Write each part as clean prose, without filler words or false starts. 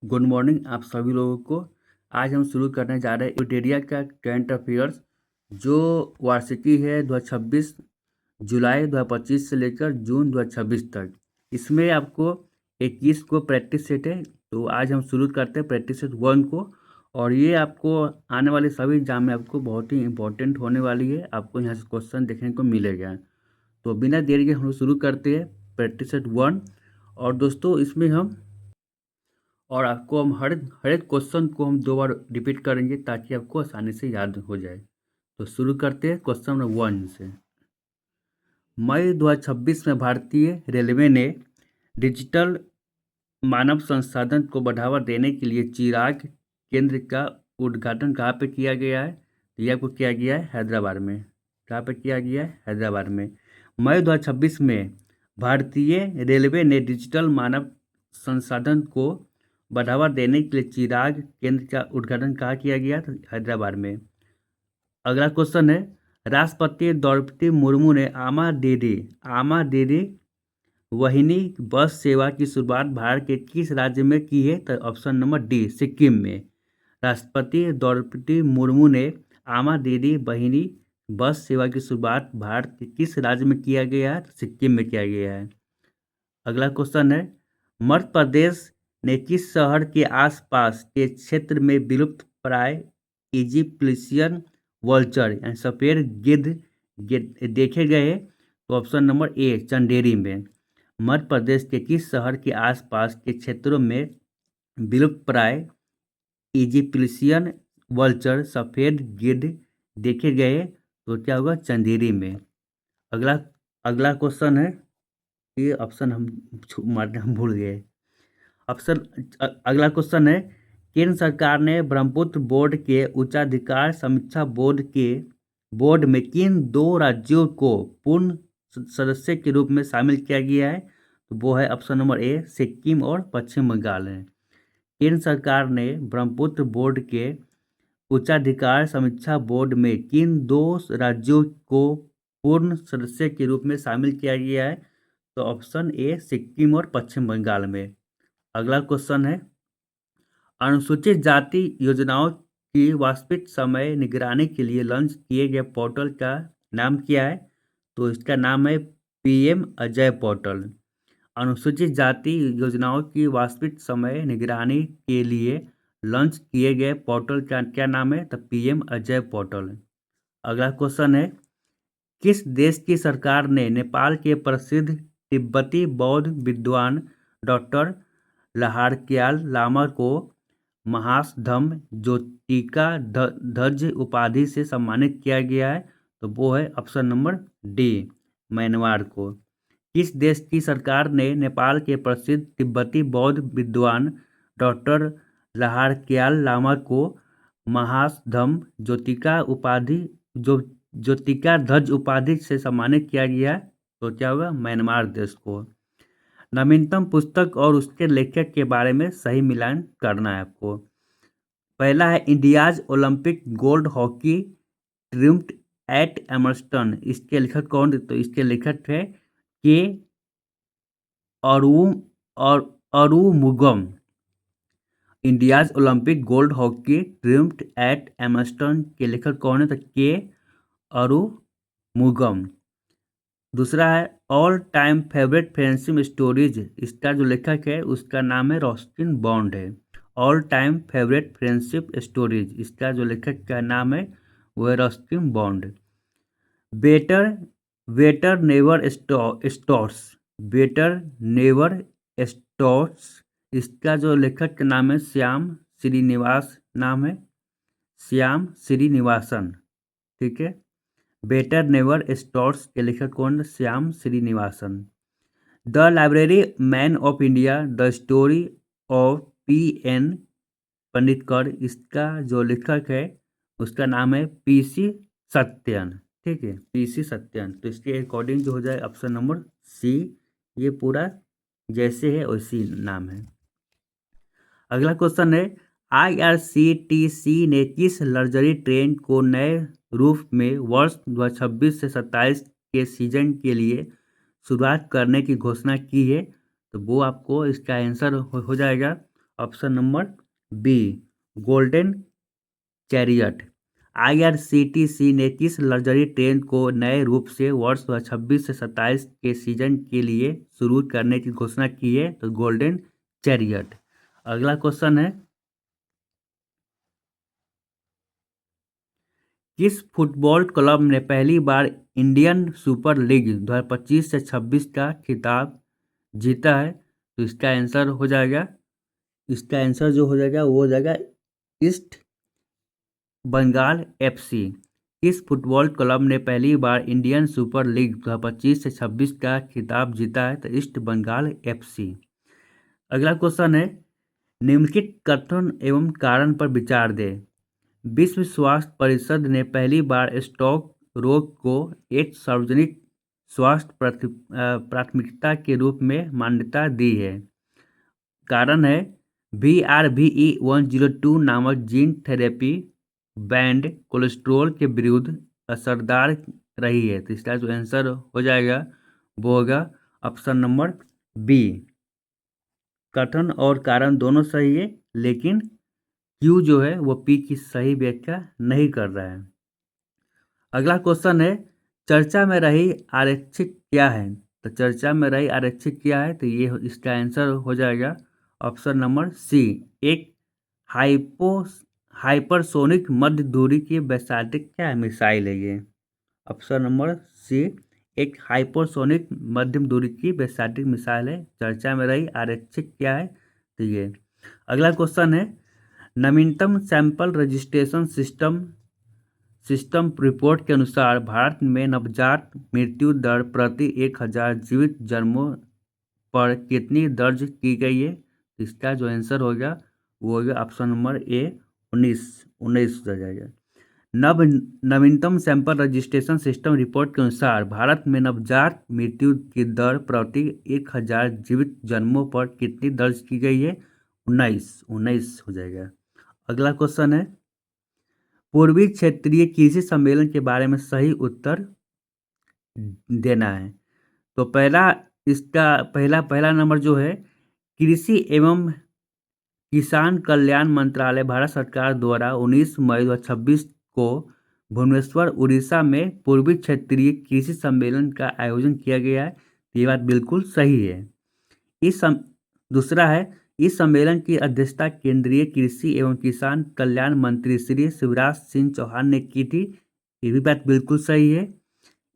Good morning आप सभी लोगों को। आज हम शुरू करने जा रहे हैं विकिपीडिया का करंट अफेयर्स जो वार्षिकी है 2026 जुलाई 2025 से लेकर जून 2026 तक। इसमें आपको 21 को प्रैक्टिस सेट है, तो आज हम शुरू करते हैं प्रैक्टिस सेट 1 को। और ये आपको आने वाले सभी एग्जाम में आपको बहुत ही इंपॉर्टेंट होने वाली है, आपको यहाँ से क्वेश्चन देखने को मिलेगा। तो बिना देरी के हम लोग शुरू करते हैं प्रैक्टिस सेट 1। और दोस्तों इसमें हम आपको हम हर एक क्वेश्चन को हम 2 बार रिपीट करेंगे ताकि आपको आसानी से याद हो जाए। तो शुरू करते हैं क्वेश्चन नंबर 1 से। मई 2026 में भारतीय रेलवे ने डिजिटल मानव संसाधन को बढ़ावा देने के लिए चिराग केंद्र का उद्घाटन कहाँ पे किया गया है? तो यह आपको किया गया है हैदराबाद में। कहाँ पे किया गया है? हैदराबाद में। मई 2026 में भारतीय रेलवे ने डिजिटल मानव संसाधन को बढ़ावा देने के लिए चिराग केंद्र का उद्घाटन कहाँ किया गया? तो हैदराबाद में। अगला क्वेश्चन है, राष्ट्रपति द्रौपदी मुर्मू ने आमा दीदी वाहिनी बस सेवा की शुरुआत भारत के किस राज्य में की है? तो ऑप्शन नंबर डी, सिक्किम में। राष्ट्रपति द्रौपदी मुर्मू ने आमा दीदी वाहिनी बस सेवा की शुरुआत भारत के किस राज्य में किया गया है? तो सिक्किम में किया गया है। अगला क्वेश्चन है, मध्य प्रदेश ने किस शहर के आसपास के क्षेत्र में विलुप्त प्राय इजिप्शियन वल्चर यानी सफेद गिद्ध देखे गए? तो ऑप्शन नंबर ए, चंदेरी में। मध्य प्रदेश के किस शहर के आसपास के क्षेत्रों में विलुप्त प्राय इजिप्शियन वल्चर सफेद गिद्ध देखे गए? तो क्या होगा? चंदेरी में। अगला क्वेश्चन है, ये ऑप्शन हम भूल गए। अगला क्वेश्चन है, केंद्र सरकार ने ब्रह्मपुत्र बोर्ड के उच्चाधिकार समीक्षा बोर्ड में किन 2 राज्यों को पूर्ण सदस्य के रूप में शामिल किया गया है? तो वो है ऑप्शन नंबर ए, सिक्किम और पश्चिम बंगाल है। केंद्र सरकार ने ब्रह्मपुत्र बोर्ड के उच्चाधिकार समीक्षा बोर्ड में किन 2 राज्यों को पूर्ण सदस्य के रूप में शामिल किया गया है? तो ऑप्शन ए, सिक्किम और पश्चिम बंगाल में। अगला क्वेश्चन है, अनुसूचित जाति योजनाओं की वास्तविक समय निगरानी के लिए लॉन्च किए गए पोर्टल का नाम क्या है? तो इसका नाम है पीएम अजय पोर्टल। अनुसूचित जाति योजनाओं की वास्तविक समय निगरानी के लिए लॉन्च किए गए पोर्टल का क्या नाम है? तो पीएम अजय पोर्टल। अगला क्वेश्चन है, किस देश की सरकार ने नेपाल के प्रसिद्ध तिब्बती बौद्ध विद्वान डॉक्टर लहारक्याल लामा को महासधम ज्योतिका ध्वज उपाधि से सम्मानित किया गया है? तो वो है ऑप्शन नंबर डी, म्यांमार को। किस देश की सरकार ने नेपाल के प्रसिद्ध तिब्बती बौद्ध विद्वान डॉक्टर लहारक्याल लामा को महासधम ज्योतिका ध्वज उपाधि से सम्मानित किया गया? तो क्या होगा? म्यांमार देश को। नवीनतम पुस्तक और उसके लेखक के बारे में सही मिलान करना है आपको। पहला है India's Olympic gold hockey triumph at Amsterdam. इसके लेखक कौन? तो इसके लेखक है K Arumugam. India's Olympic gold hockey triumph at Amsterdam के लेखक कौन है? तो के अरुमुगम। दूसरा है all time favourite friendship stories. इसका जो लेखक है उसका नाम है रस्किन बॉन्ड है। All time favourite friendship stories, इसका जो लेखक का नाम है वो है Ruskin Bond. Better never stops, better never स्टॉर्स, इसका जो लेखक का नाम है श्याम श्रीनिवासन। ठीक है, बेटर नेवर स्टॉर्स के लेखक कौन? Shyam Srinivasan. The library man of India, the story of P N. Panditkar, इसका जो लेखक है उसका नाम है पी.सी. सत्यन। ठीक है, पी.सी. सत्यन। तो इसके अकॉर्डिंग जो हो जाए ऑप्शन नंबर सी, ये पूरा जैसे है वैसी नाम है। अगला क्वेश्चन है, IRCTC ने किस लग्जरी ट्रेन को नए रूप में वर्ष 2026 से 27 के सीजन के लिए शुरुआत करने की घोषणा की है? तो वो आपको इसका आंसर हो जाएगा option number B golden chariot. IRCTC ने किस लग्जरी ट्रेन को नए रूप से वर्ष 2026 से 27 के सीजन के लिए शुरू करने की घोषणा की है? तो गोल्डन चैरियट। अगला क्वेश्चन है, किस फुटबॉल क्लब ने पहली बार इंडियन सुपर लीग 2025 से 26 का खिताब जीता है? तो इसका आंसर हो जाएगा, इसका आंसर जो हो जाएगा वो हो जाएगा ईस्ट बंगाल FC। किस फुटबॉल क्लब ने पहली बार इंडियन सुपर लीग 2025 से 26 का खिताब जीता है? तो ईस्ट बंगाल FC। अगला क्वेश्चन है, निम्नलिखित कथन एवं कारण पर विचार दें। विश्व स्वास्थ्य परिषद ने पहली बार स्ट्रोक रोग को एक सार्वजनिक स्वास्थ्य प्राथमिकता के रूप में मान्यता दी है। कारण है, VRVE102 नामक जीन थेरेपी बैंड कोलेस्ट्रॉल के विरुद्ध असरदार रही है। तो इसका जो आंसर हो जाएगा वो होगा ऑप्शन नंबर बी। कथन और कारण दोनों सही है, लेकिन क्यू जो है वो पी की सही व्याख्या नहीं कर रहा है। अगला क्वेश्चन है, चर्चा में रही आरक्षित क्या है? तो चर्चा में रही आरक्षित क्या है? तो ये इसका आंसर हो जाएगा ऑप्शन नंबर सी, एक हाइपरसोनिक मध्य दूरी की वैसायटिक क्या है मिसाइल है ये। ऑप्शन नंबर सी, एक हाइपरसोनिक मध्यम दूरी की वैसायटिक मिसाइल है। चर्चा में रही आरक्षित क्या है? तो ये। अगला क्वेश्चन है, नवीनतम सैंपल रजिस्ट्रेशन सिस्टम रिपोर्ट के अनुसार भारत में नवजात मृत्यु दर प्रति 1000 जीवित जन्मों पर कितनी दर्ज की गई है? इसका जो आंसर होगा वो होगा ऑप्शन नंबर ए 19 हो जाएगा। नवीनतम सैंपल रजिस्ट्रेशन सिस्टम रिपोर्ट के अनुसार भारत में नवजात मृत्यु की दर प्रति 1000 जीवित जन्मों पर कितनी दर्ज की गई है? 19 हो जाएगा। अगला क्वेश्चन है, पूर्वी क्षेत्रीय कृषि सम्मेलन के बारे में सही उत्तर देना है। तो पहला नंबर जो है, कृषि एवं किसान कल्याण मंत्रालय भारत सरकार द्वारा 19 मई 2026 को भुवनेश्वर उड़ीसा में पूर्वी क्षेत्रीय कृषि सम्मेलन का आयोजन किया गया है। ये बात बिल्कुल सही है। दूसरा है, इस सम्मेलन की अध्यक्षता केंद्रीय कृषि एवं किसान कल्याण मंत्री श्री शिवराज सिंह चौहान ने की थी। ये भी बात बिल्कुल सही है।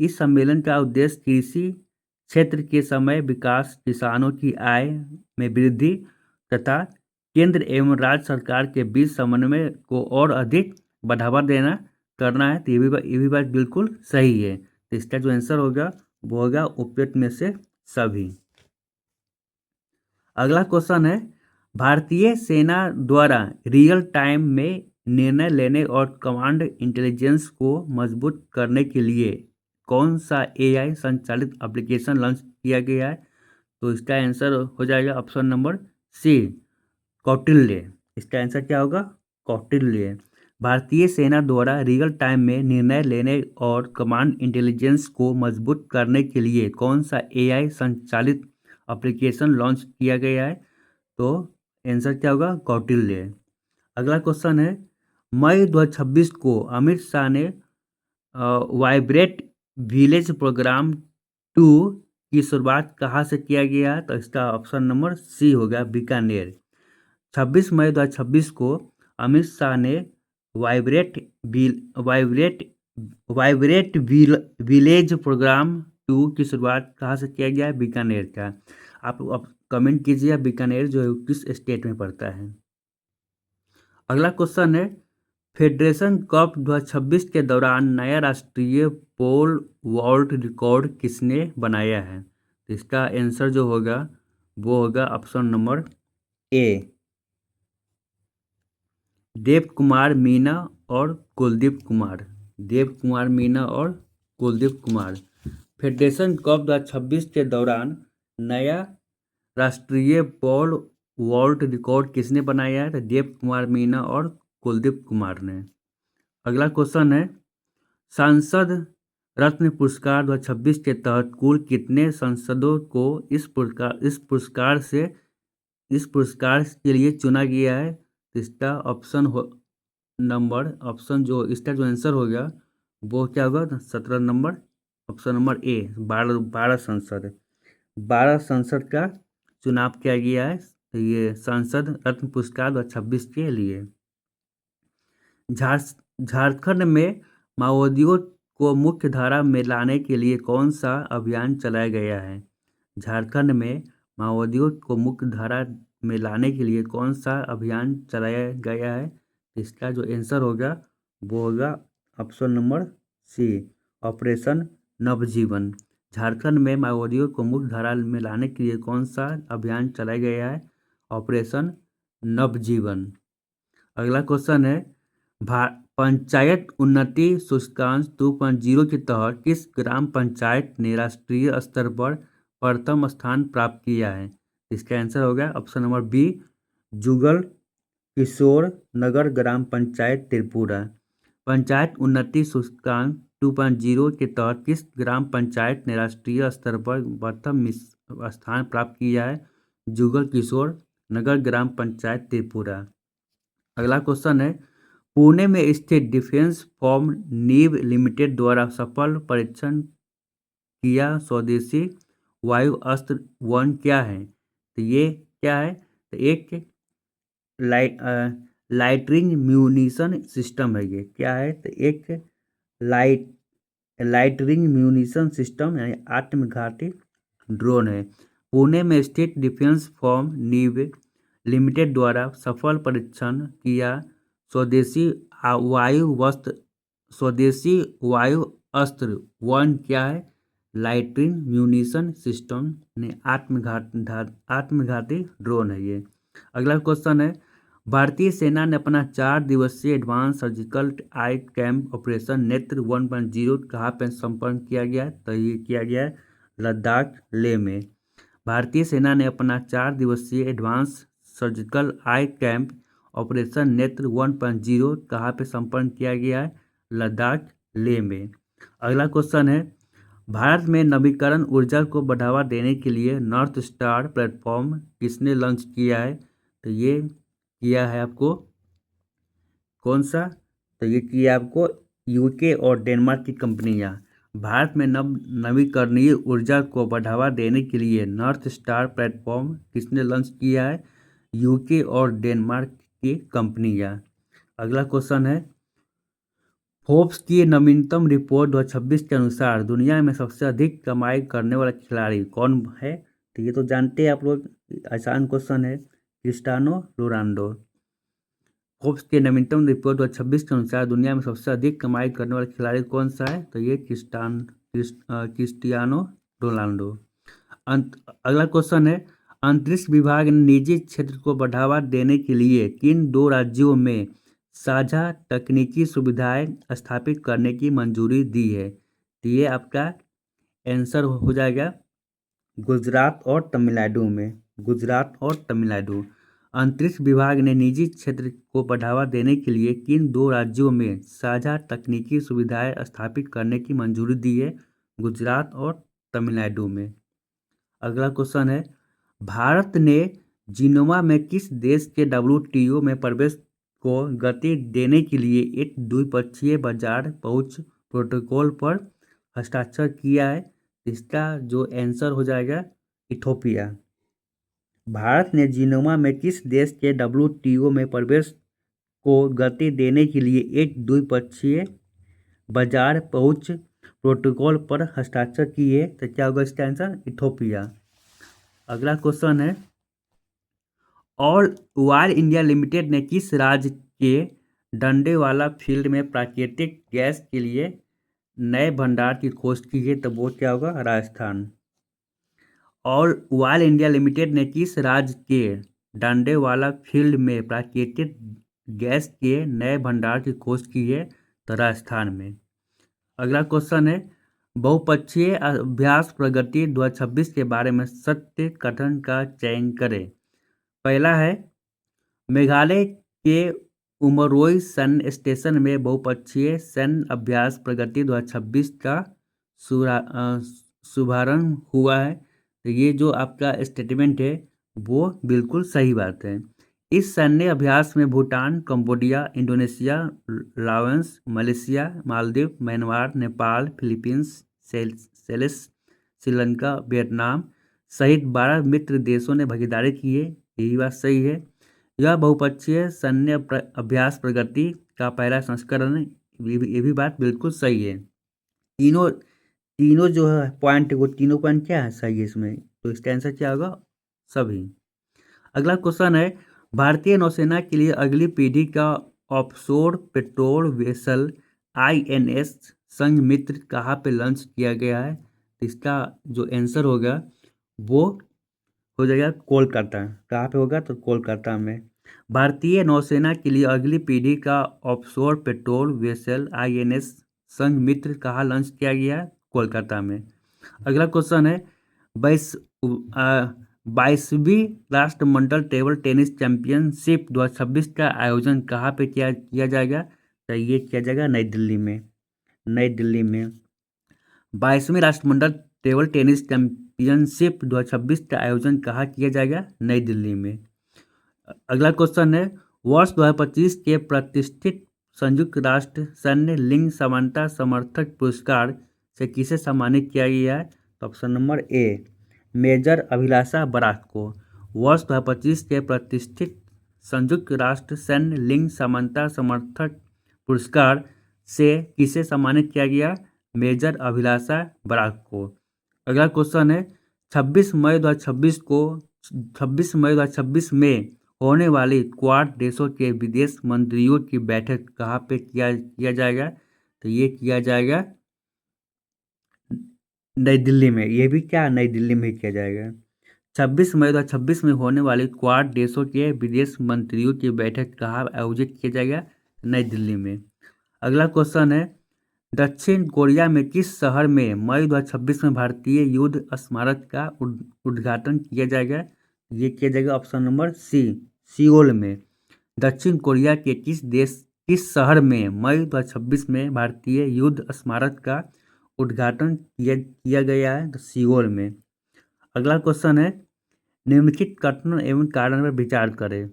इस सम्मेलन का उद्देश्य कृषि क्षेत्र के समय विकास, किसानों की आय में वृद्धि तथा केंद्र एवं राज्य सरकार के बीच समन्वय को और अधिक बढ़ावा देना करना है। तो ये भी बात बिल्कुल सही है। तो इसका जो आंसर होगा वो होगा उपयुक्त में से सभी। अगला क्वेश्चन है, भारतीय सेना द्वारा रियल टाइम में निर्णय लेने और कमांड इंटेलिजेंस को मजबूत करने के लिए कौन सा AI संचालित एप्लीकेशन लॉन्च किया गया है? तो इसका आंसर हो जाएगा ऑप्शन नंबर सी, कौटिल्य। इसका आंसर क्या होगा? कौटिल्य। भारतीय सेना द्वारा रियल टाइम में निर्णय लेने और कमांड इंटेलिजेंस को मजबूत करने के लिए कौन सा AI संचालित एप्लीकेशन लॉन्च किया गया है? तो आंसर क्या होगा? कौटिल्य। अगला क्वेश्चन है, मई 2026 को अमित शाह ने वाइब्रेट विलेज प्रोग्राम 2 की शुरुआत कहाँ से किया गया? तो इसका ऑप्शन नंबर सी होगा, बीकानेर। 26 मई 2026 को अमित शाह ने वाइब्रेट विलेज प्रोग्राम 2 की शुरुआत कहाँ से किया गया है? बीकानेर का। आप कमेंट कीजिए बीकानेर जो है किस स्टेट में पड़ता है। अगला क्वेश्चन है, फेडरेशन कप 2026 के दौरान नया राष्ट्रीय पोल वॉल्ट रिकॉर्ड किसने बनाया है? तो इसका आंसर जो होगा वो होगा ऑप्शन नंबर ए, देव कुमार मीना और कुलदीप कुमार। देव कुमार मीना और कुलदीप कुमार। फेडरेशन कप 2026 के दौरान नया राष्ट्रीय पोल वॉल्ट रिकॉर्ड किसने बनाया है? तो देव कुमार मीना और कुलदीप कुमार ने। अगला क्वेश्चन है, सांसद रत्न पुरस्कार 2026 के तहत कुल कितने सांसदों को इस पुरस्कार से इस पुरस्कार के लिए चुना गया है। तो इसका ऑप्शन जो इसका जो आंसर हो गया वो क्या होगा? 17 नंबर, ऑप्शन नंबर ए, 12 संसद। 12 संसद का चुनाव किया गया है ये सांसद रत्न पुरस्कार 2026 के लिए। झारखंड में माओवादियों को मुख्य धारा में लाने के लिए कौन सा अभियान चलाया गया है? झारखंड में माओवादियों को मुख्य धारा में लाने के लिए कौन सा अभियान चलाया गया है? इसका जो आंसर होगा वो होगा ऑप्शन नंबर सी, ऑपरेशन नवजीवन। झारखंड में माओवादियों को मुख्य धारा में लाने के लिए कौन सा अभियान चलाया गया है? ऑपरेशन नवजीवन। अगला क्वेश्चन है, पंचायत उन्नति सूचकांक 2.0 के तहत किस ग्राम पंचायत ने राष्ट्रीय स्तर पर प्रथम स्थान प्राप्त किया है? इसका आंसर होगा option number B, Jugal Kishore नगर ग्राम पंचायत त्रिपुरा। पंचायत उन्नति सूचकांक 2.0 के तहत किस ग्राम पंचायत ने राष्ट्रीय स्तर पर प्रथम स्थान प्राप्त किया है? जुगल किशोर नगर ग्राम पंचायत त्रिपुरा। अगला क्वेश्चन है, पुणे में स्थित डिफेंस फॉर्म नीव लिमिटेड द्वारा सफल परीक्षण किया स्वदेशी वायु अस्त्र 1 क्या है? तो ये क्या है? तो एक लाइटरिंग म्यूनिशन सिस्टम है। ये क्या है? तो एक लाइटरिंग म्यूनिशन सिस्टम यानी आत्मघाती ड्रोन है। पुणे में स्थित डिफेंस फॉर्म नीव लिमिटेड द्वारा सफल परीक्षण किया स्वदेशी वायु अस्त्र 1 क्या है? लाइटरिंग म्यूनिशन सिस्टम ने आत्मघाती ड्रोन है ये। अगला क्वेश्चन है, भारतीय सेना ने अपना 4 दिवसीय एडवांस सर्जिकल आई कैंप ऑपरेशन नेत्र 1.0 कहाँ पर संपन्न किया गया? तो ये किया गया है लद्दाख लेह में। भारतीय सेना ने अपना 4 दिवसीय एडवांस सर्जिकल आई कैंप ऑपरेशन नेत्र 1.0 कहाँ पे संपन्न किया गया है? लद्दाख लेह में। अगला क्वेश्चन है, भारत में नवीकरण ऊर्जा को बढ़ावा देने के लिए नॉर्थ स्टार प्लेटफॉर्म किसने लॉन्च किया है? तो ये किया है आपको कौन सा? तो ये किया आपको यूके और डेनमार्क की कंपनियां। भारत में नवीकरणीय ऊर्जा को बढ़ावा देने के लिए नॉर्थ स्टार प्लेटफॉर्म किसने लॉन्च किया है? यूके और डेनमार्क की कंपनियां। अगला क्वेश्चन है, फोर्ब्स की नवीनतम रिपोर्ट 2026 के अनुसार दुनिया में सबसे अधिक कमाई करने वाला खिलाड़ी कौन है? तो ये तो जानते हैं आप लोग, आसान क्वेश्चन है, क्रिस्टियानो रोनाल्डो। फोर्ब्स के नवीनतम रिपोर्ट 2026 के अनुसार दुनिया में सबसे अधिक कमाई करने वाला खिलाड़ी कौन सा है? तो ये क्रिस्टियानो रोनाल्डो। अगला क्वेश्चन है, अंतरिक्ष विभाग ने निजी क्षेत्र को बढ़ावा देने के लिए किन 2 राज्यों में साझा तकनीकी सुविधाएं स्थापित करने की मंजूरी दी है? तो ये आपका आंसर हो जाएगा गुजरात और तमिलनाडु में। गुजरात और तमिलनाडु। अंतरिक्ष विभाग ने निजी क्षेत्र को बढ़ावा देने के लिए किन 2 राज्यों में साझा तकनीकी सुविधाएं स्थापित करने की मंजूरी दी है? गुजरात और तमिलनाडु में। अगला क्वेश्चन है, भारत ने जिनोवा में किस देश के WTO में प्रवेश को गति देने के लिए एक द्विपक्षीय बाजार पहुंच प्रोटोकॉल पर हस्ताक्षर किया है? इसका जो आंसर हो जाएगा इथोपिया। भारत ने जिनोवा में किस देश के WTO में प्रवेश को गति देने के लिए एक द्विपक्षीय बाजार पहुंच प्रोटोकॉल पर हस्ताक्षर किए? तो क्या होगा इसका आंसर? इथोपिया। अगला क्वेश्चन है, ऑयल इंडिया लिमिटेड ने किस राज्य के डंडेवाला फील्ड में प्राकृतिक गैस के लिए नए भंडार की खोज की है? तो वो क्या होगा? राजस्थान। ऑयल इंडिया लिमिटेड ने किस राज्य के डंडेवाला फील्ड में प्राकृतिक गैस के नए भंडार की खोज की है? तो राजस्थान में। अगला क्वेश्चन है, बहुपक्षीय अभ्यास प्रगति 2026 के बारे में सत्य कथन का चयन करें। पहला है, मेघालय के उमरोई सैन्य स्टेशन में बहुपक्षीय सैन्य अभ्यास प्रगति 2026 का शुभारंभ हुआ है। तो ये जो आपका स्टेटमेंट है वो बिल्कुल सही बात है। इस सैन्य अभ्यास में Bhutan, Cambodia, Indonesia, Laos, Malaysia, Maldives, Myanmar, Nepal, Philippines, Seychelles, Sri Lanka, Vietnam सहित 12 मित्र देशों ने भागीदारी की है। यही बात सही है। यह बहुपक्षीय सैन्य अभ्यास प्रगति का पहला संस्करण है। ये भी बात बिल्कुल सही है। तीनों तीनों जो है पॉइंट, वो तीनों पॉइंट क्या है सही है इसमें, तो इसका आंसर क्या होगा? सभी। अगला क्वेश्चन है, भारतीय नौसेना के लिए अगली पीढ़ी का offshore patrol vessel INS Sanghamitra कहाँ पे लॉन्च किया गया है? तो इसका जो आंसर होगा वो हो जाएगा कोलकाता। कहाँ पे होगा? तो कोलकाता में। भारतीय नौसेना के लिए अगली पीढ़ी का offshore patrol vessel INS Sanghamitra कहाँ लॉन्च किया गया है? कोलकाता में। अगला क्वेश्चन है, 22वीं राष्ट्रमंडल टेबल टेनिस चैंपियनशिप 2026 का आयोजन कहाँ पे किया जाएगा? तो ये किया जाएगा नई दिल्ली में। नई दिल्ली में 22वीं राष्ट्रमंडल टेबल टेनिस चैंपियनशिप 2026 का आयोजन कहाँ किया जाएगा? नई दिल्ली में। अगला क्वेश्चन है, वर्ष 2025 के प्रतिष्ठित संयुक्त राष्ट्र सैन्य लिंग समानता समर्थक पुरस्कार से किसे सम्मानित किया गया है? तो option number A, major Abhilasha Barak को। वर्ष 2025 के प्रतिष्ठित संयुक्त राष्ट्र सैन्य लिंग समानता समर्थक पुरस्कार से किसे सम्मानित किया गया? मेजर अभिलाषा बराक को। अगला क्वेश्चन है, 26 मई 2026 में होने वाली क्वाड देशों के विदेश मंत्रियों की बैठक कहाँ पे किया जाएगा? तो ये किया जाएगा नई दिल्ली में। ये भी क्या नई दिल्ली में किया जाएगा। 26 मई 2026 में होने वाली क्वाड देशों के विदेश मंत्रियों की बैठक कहाँ आयोजित किया जाएगा? नई दिल्ली में। अगला क्वेश्चन है, दक्षिण कोरिया में किस शहर में मई 2026 में भारतीय युद्ध स्मारक का उद्घाटन किया जाएगा? ये किया जाएगा ऑप्शन नंबर सी, सियोल में। दक्षिण कोरिया के किस शहर में मई 2026 में भारतीय युद्ध स्मारक का उद्घाटन किया गया है? तो सियोल में। अगला क्वेश्चन है, निम्नलिखित कथन एवं कारण पर विचार करें।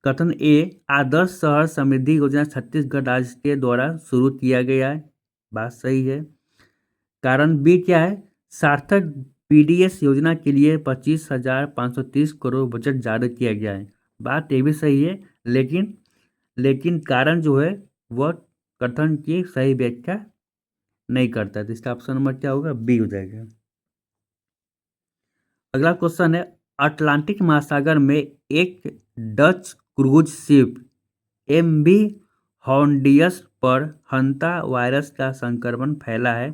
कथन ए, आदर्श शहर समृद्धि योजना छत्तीसगढ़ राज्य के द्वारा शुरू किया गया है। बात सही है। कारण बी क्या है? सार्थक PDS योजना के लिए 25,530 करोड़ बजट जारी किया गया है। बात ये भी सही है, लेकिन कारण जो है वह कथन की सही व्याख्या नहीं करता। तो इसका ऑप्शन नंबर क्या होगा? बी हो जाएगा। अगला क्वेश्चन है, अटलांटिक महासागर में एक डच क्रूज शिप MV हॉन्डियस पर हंता वायरस का संक्रमण फैला है।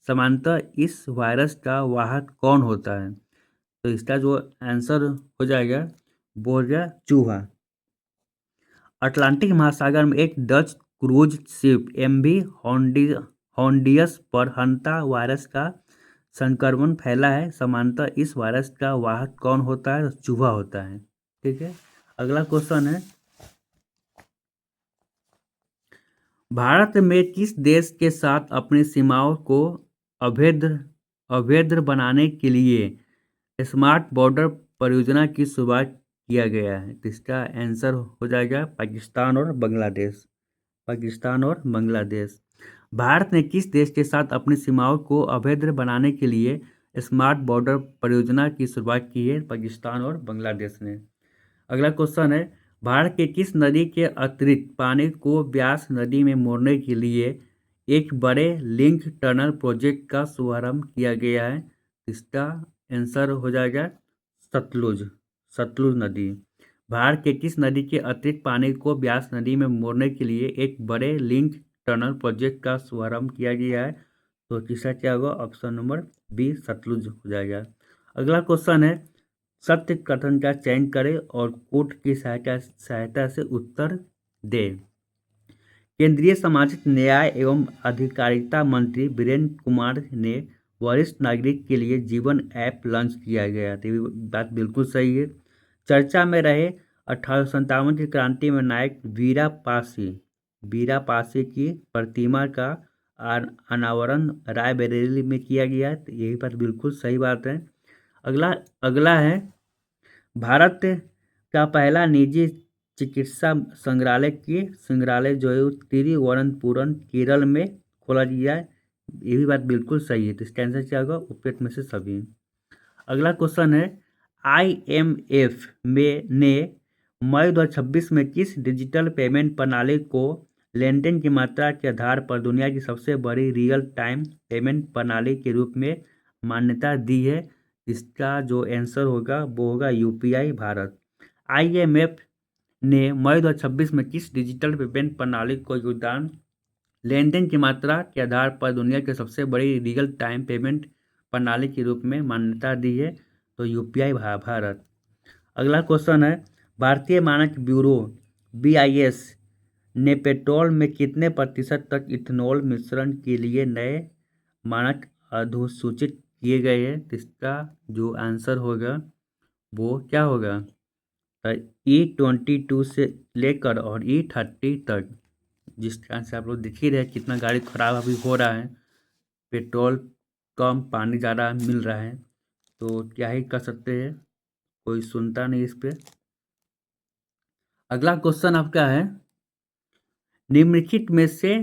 सामान्यतः इस वायरस का वाहक कौन होता है? तो इसका जो आंसर हो जाएगा वो हो जाएगा चूहा। अटलांटिक महासागर में एक डच क्रूज शिप MV हॉन्डियस पर हंता वायरस का संक्रमण फैला है। सामान्यतः इस वायरस का वाहक कौन होता है? चूहा होता है। ठीक है। अगला क्वेश्चन है, भारत में किस देश के साथ अपनी सीमाओं को अभेद्य बनाने के लिए स्मार्ट बॉर्डर परियोजना की शुरुआत किया गया है? तो इसका आंसर हो जाएगा पाकिस्तान और बांग्लादेश। पाकिस्तान और बांग्लादेश। भारत ने किस देश के साथ अपनी सीमाओं को अभेद्य बनाने के लिए स्मार्ट बॉर्डर परियोजना की शुरुआत की है? पाकिस्तान और बांग्लादेश ने। अगला क्वेश्चन है, भारत के किस नदी के अतिरिक्त पानी को ब्यास नदी में मोड़ने के लिए एक बड़े लिंक टनल प्रोजेक्ट का शुभारंभ किया गया है? इसका आंसर हो जाएगा सतलुज। सतलुज नदी। भारत के किस नदी के अतिरिक्त पानी को ब्यास नदी में मोड़ने के लिए एक बड़े लिंक टनल प्रोजेक्ट का शुभारंभ किया गया है? तो तीसरा क्या होगा? ऑप्शन नंबर बी, सतलुज हो जाएगा। अगला क्वेश्चन है, सत्य कथन का चयन करें और कोट की सहायता से उत्तर दें। केंद्रीय सामाजिक न्याय एवं अधिकारिता मंत्री वीरेंद्र कुमार ने वरिष्ठ नागरिक के लिए जीवन ऐप लॉन्च किया गया। तो ये बात बिल्कुल सही है। चर्चा में रहे 1857 की क्रांति में नायक वीरा पासी की प्रतिमा का अनावरण रायबरेली में किया गया है। तो यही बात बिल्कुल सही बात है। अगला है, भारत का पहला निजी चिकित्सा संग्रहालय जो है वो तिरुवनंतपुरम केरल में खोला गया है। ये भी बात बिल्कुल सही है। तो इसका आंसर क्या होगा? उपयुक्त में से सभी। अगला क्वेश्चन है, IMF ने मई 2026 में किस डिजिटल पेमेंट प्रणाली को लेनदेन की मात्रा के आधार पर दुनिया की सबसे बड़ी रियल टाइम पेमेंट प्रणाली के रूप में मान्यता दी है? इसका जो आंसर होगा वो होगा UPI भारत। IMF ने मई 2026 में किस डिजिटल पेमेंट प्रणाली को योगदान लेनदेन की मात्रा के आधार पर दुनिया की सबसे बड़ी रियल टाइम पेमेंट प्रणाली के रूप में मान्यता दी है? तो UPI भारत। अगला क्वेश्चन है, भारतीय मानक ब्यूरो BIS ने पेट्रोल में कितने प्रतिशत तक इथेनॉल मिश्रण के लिए नए मानक अधिसूचित किए गए हैं? तो इसका जो आंसर होगा वो क्या होगा? E22 से लेकर और E30 तक, जिस कारण से आप लोग देख ही रहे कितना गाड़ी खराब अभी हो रहा है। पेट्रोल कम, पानी ज़्यादा मिल रहा है, तो क्या ही कर सकते हैं, कोई सुनता नहीं इस पे। अगला क्वेश्चन आपका है, निम्नलिखित में से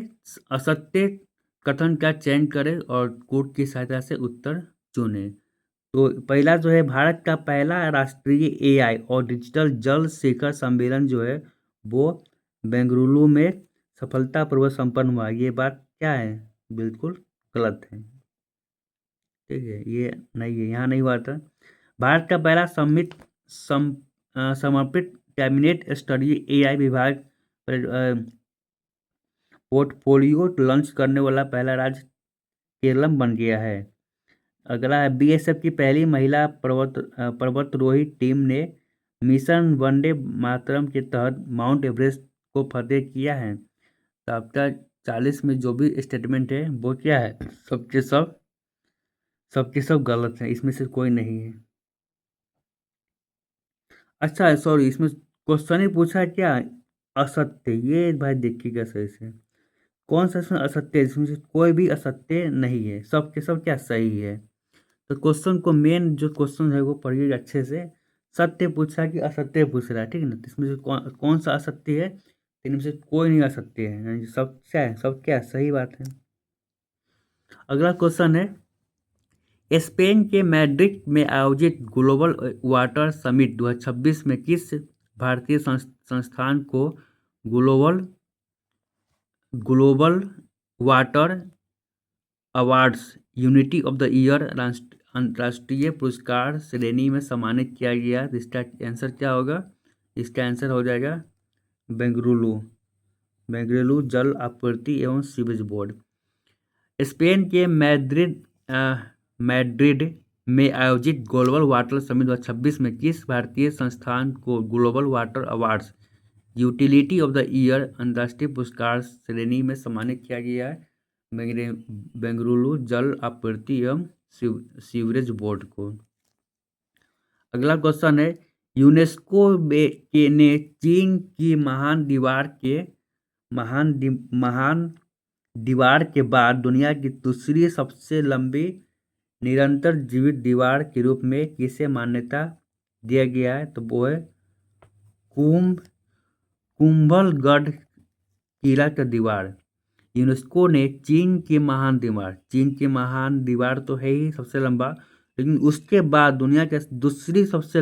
असत्य कथन का चयन करें और कोड की सहायता से उत्तर चुनें। तो पहला जो है, भारत का पहला राष्ट्रीय AI और डिजिटल जल शिखर सम्मेलन जो है वो बेंगलुरु में सफलतापूर्वक संपन्न हुआ। ये बात क्या है? बिल्कुल गलत है। ठीक है, ये नहीं है, यहाँ नहीं हुआ था। भारत का पहला समर्पित कैबिनेट स्तरीय AI विभाग पोर्टफोलियो लॉन्च करने वाला पहला राज्य केरलम बन गया है। अगला है, BSF की पहली महिला पर्वतारोही टीम ने मिशन वंदे मातरम के तहत माउंट एवरेस्ट को फतेह किया है। तो आपका 40 में जो भी स्टेटमेंट है वो क्या है? सबके सब गलत है, इसमें से कोई नहीं है। अच्छा, सॉरी, इसमें क्वेश्चन ही पूछा है क्या? असत्य। ये भाई देखिएगा सही से, कौन सा इसमें असत्य है? इसमें से कोई भी असत्य नहीं है, सबके सब क्या सही है। तो क्वेश्चन को, मेन जो क्वेश्चन है वो पढ़िए अच्छे से। सत्य पूछा कि असत्य पूछ रहा है, ठीक है ना? तो इसमें से कौन सा असत्य है? इनमें से कोई नहीं असत्य है, यानी सब क्या है, सब क्या है, सही बात है। अगला क्वेश्चन है, स्पेन के मैड्रिड में आयोजित ग्लोबल वाटर समिट 2026 में किस भारतीय संस्थान को global water awards unity of the year अंतर्राष्ट्रीय पुरस्कार श्रेणी में सम्मानित किया गया? इसका आंसर क्या होगा? इसका आंसर हो जाएगा बेंगलुरु जल आपूर्ति एवं सीवेज बोर्ड। स्पेन के मैड्रिड में आयोजित ग्लोबल वाटर समिट 2026 में किस भारतीय संस्थान को global water awards utility of the year अंतर्राष्ट्रीय पुरस्कार श्रेणी में सम्मानित किया गया है? बेंगलुरु जल आपूर्ति एवं सीवरेज बोर्ड को। अगला क्वेश्चन है, यूनेस्को ने चीन की महान दीवार के बाद दुनिया की दूसरी सबसे लंबी निरंतर जीवित दीवार के रूप में किसे मान्यता दिया गया है? तो वो है कुंभलगढ़ किला का दीवार। यूनेस्को ने चीन की महान दीवार तो है ही सबसे लंबा, लेकिन उसके बाद दुनिया के दूसरी सबसे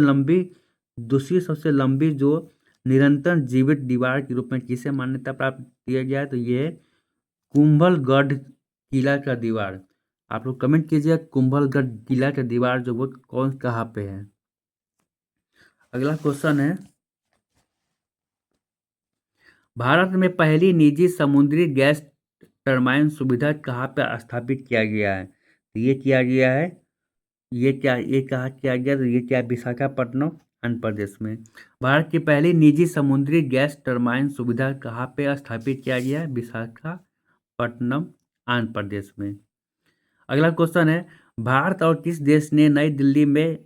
लंबी जो निरंतर जीवित दीवार के रूप में किसे मान्यता प्राप्त किया गया है? तो ये है कुंभलगढ़ किला का दीवार। आप लोग कमेंट कीजिए, कुंभलगढ़ किला का दीवार जो वो कहाँ पे है। अगला क्वेश्चन है, भारत में पहली निजी समुद्री गैस टरबाइन सुविधा कहाँ पे स्थापित किया गया है? तो ये किया गया है, ये कहाँ किया गया? तो ये क्या, विशाखापट्टनम आंध्र प्रदेश में। भारत की पहली निजी समुद्री गैस टरबाइन सुविधा कहाँ पे स्थापित किया गया है? विशाखापट्टनम आंध्र प्रदेश में। अगला क्वेश्चन है, भारत और किस देश ने नई दिल्ली में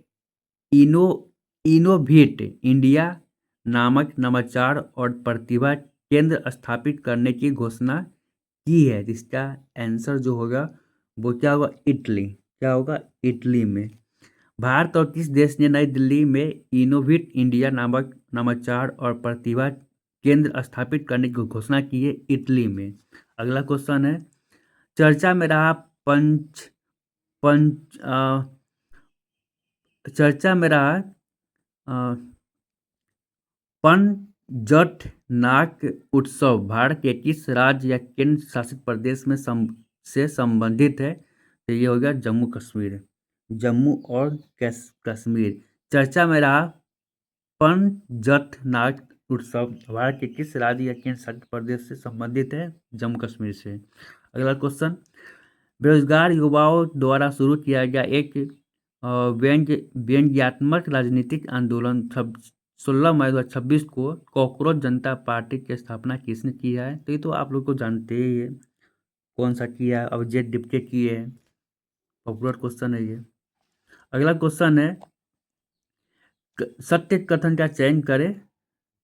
इनोवेट इंडिया नामक नवाचार और प्रतिभा केंद्र स्थापित करने की घोषणा की है? इसका आंसर जो होगा वो क्या होगा? इटली। क्या होगा? इटली में। भारत और किस देश ने नई दिल्ली में इनोवेट इंडिया नामक नवाचार और प्रतिभा केंद्र स्थापित करने की घोषणा की है? इटली में। अगला क्वेश्चन है, चर्चा में रहा पंच पंच चर्चा में रहा पंजट नाक उत्सव भारत के किस राज्य या केंद्र शासित प्रदेश में से संबंधित है? तो ये हो गया जम्मू कश्मीर, जम्मू और कश्मीर। चर्चा में रहा पंजट नाक उत्सव भारत के किस राज्य या केंद्र शासित प्रदेश से संबंधित है? जम्मू कश्मीर से। अगला क्वेश्चन, बेरोजगार युवाओं द्वारा शुरू किया गया एक व्यंग्यात्मक राजनीतिक आंदोलन 16 मई 2026 को कॉकरोच जनता पार्टी की स्थापना किसने किया है? तो ये तो आप लोग को जानते ही है कौन सा किया है, अभिजीत डिप्टे किए हैं। पॉपुलर क्वेश्चन है ये। अगला क्वेश्चन है, सत्य कथन का चयन करें।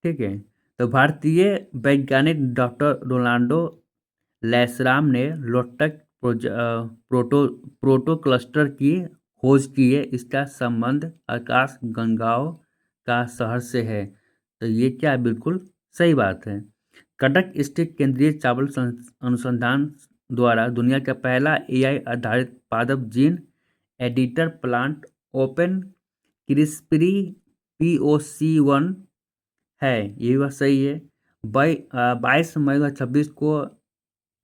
ठीक है, तो भारतीय वैज्ञानिक डॉक्टर रोनाल्डो लैसराम ने लोटक प्रोटो क्लस्टर की खोज की है। इसका संबंध आकाश गंगाओं का शहर से है। तो ये क्या है? बिल्कुल सही बात है। कटक स्थित केंद्रीय चावल अनुसंधान द्वारा दुनिया का पहला AI आधारित पादप जीन editor plant open CRISPR POC1 है। ये बात सही है। 22 मई 2026 को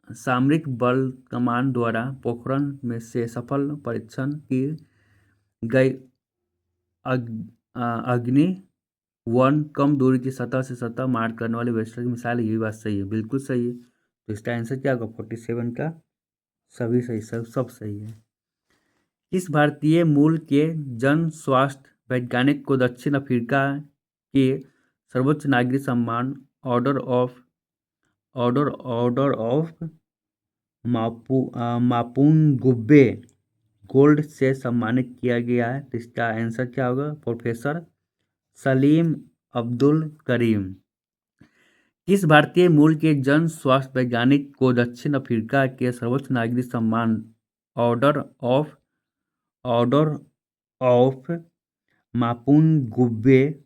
सामरिक बल कमान द्वारा पोखरण में से सफल परीक्षण की गई अग्नि 1 कम दूरी की सतह से सतह मार करने वाली वैश्विक मिसाइल। ये बात सही है, बिल्कुल सही है। तो इसका आंसर क्या होगा? 47 का सभी सही, सब सही है। किस भारतीय मूल के जन स्वास्थ्य वैज्ञानिक को दक्षिण अफ्रीका के सर्वोच्च नागरिक सम्मान ऑर्डर ऑफ मापुंगबे गोल्ड से सम्मानित किया गया है? तो इसका आंसर क्या होगा? प्रोफेसर सलीम अब्दुल करीम। किस भारतीय मूल के जन स्वास्थ्य वैज्ञानिक को दक्षिण अफ्रीका के सर्वोच्च नागरिक सम्मान ऑर्डर ऑफ मापुंगबे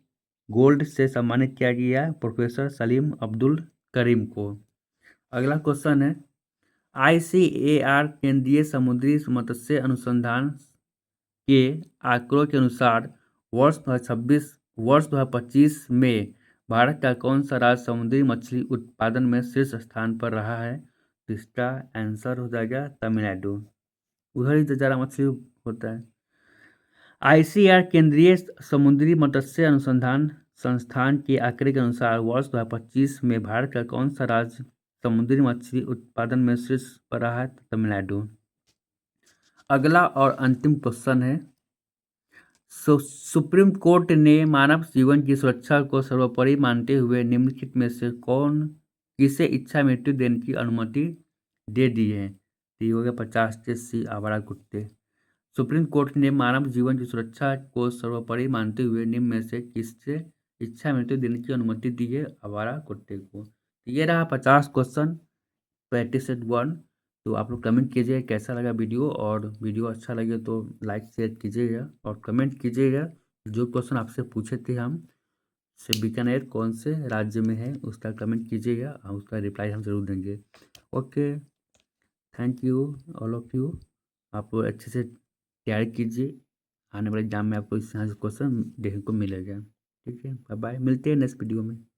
गोल्ड से सम्मानित किया गया है? प्रोफेसर सलीम अब्दुल करीम को। अगला क्वेश्चन है, ICAR केंद्रीय समुद्री मत्स्य अनुसंधान के आंकड़ों के अनुसार वर्ष 2025 में भारत का कौन सा राज्य समुद्री मछली उत्पादन में शीर्ष स्थान पर रहा है? तो इसका आंसर हो जाएगा तमिलनाडु। उधर ही तो ज़्यादा मछली होता है। ICAR केंद्रीय समुद्री मत्स्य अनुसंधान संस्थान के आंकड़े के अनुसार वर्ष 2025 में भारत का कौन सा राज्य समुद्री मछली उत्पादन में शीर्ष पर रहा है? तमिलनाडु। अगला और अंतिम क्वेश्चन है, सुप्रीम कोर्ट ने मानव जीवन की सुरक्षा को सर्वोपरि मानते हुए निम्नलिखित में से किसे इच्छा मृत्यु देने की अनुमति दे दी है? तो ये हो गया 50 आवारा कुत्ते। सुप्रीम कोर्ट ने मानव जीवन की सुरक्षा को सर्वोपरि मानते हुए निम्न में से किससे इच्छा मृत्यु देने की अनुमति दी है? आवारा कुत्ते को। ये रहा 50 क्वेश्चन प्रैक्टिस सेट 1। तो आप लोग कमेंट कीजिए कैसा लगा वीडियो, और वीडियो अच्छा लगे तो लाइक शेयर कीजिएगा और कमेंट कीजिएगा। जो क्वेश्चन आपसे पूछे थे हम से बीकानेर कौन से राज्य में है उसका कमेंट कीजिएगा, उसका रिप्लाई हम ज़रूर देंगे। Okay, thank you all of you. आप अच्छे से तैयारी कीजिए, आने वाले एग्जाम में आपको इस यहाँ से क्वेश्चन देखने को मिलेगा। ठीक है, बाय बाय, मिलते हैं नेक्स्ट वीडियो में।